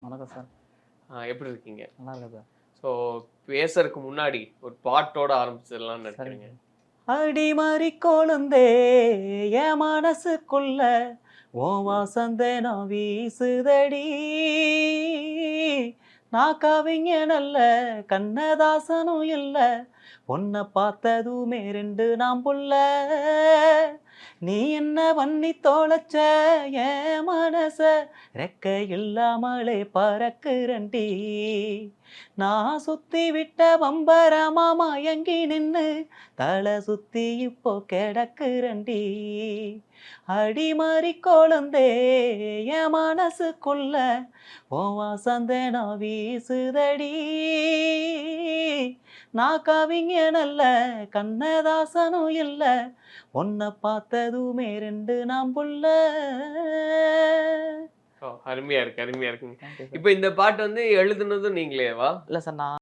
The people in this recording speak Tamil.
வணக்கம் சார். எப்படி இருக்கீங்க? நல்லா இருக்கேன் சார். ஸோ பேசுறதுக்கு முன்னாடி ஒரு பாட்டோட ஆரம்பிச்சிடலாம்னு நினைக்கிறீங்க. அடிமாரி கொழுந்தே என் மனசுக்குள்ள ஓ வாசந்தே நான் வீசுதடி. நான் கவிஞன் அல்ல, கண்ணதாசனும் இல்ல, உன்னை பார்த்ததுமே ரெண்டு நாம் புள்ள. நீ என்ன பண்ணி தொலைச்ச என் மனச, ரெக்க இல்லாமலே பறக்குறண்டி. நான் சுத்தி விட்ட வம்பரமா மயங்கி நின்னு தலை சுத்தி இப்போ கிடக்குறண்டி. அடிமாரி கொழுந்தே என் மனசுக்குள்ள ஓ வாசந்தே நான் வீசுதடி. நான் கவிஞன் அல்ல, கண்ணதாசனும் இல்ல, உன்னை பார்த்ததுமே ரெண்டு நாம் புள்ள. அருமையா இருக்கு, அருமையா இருக்குங்க. Thank you sir. இப்போ இந்த பாட்டு வந்து எழுதுனதும் நீங்களேவா? இல்லை சார், நான்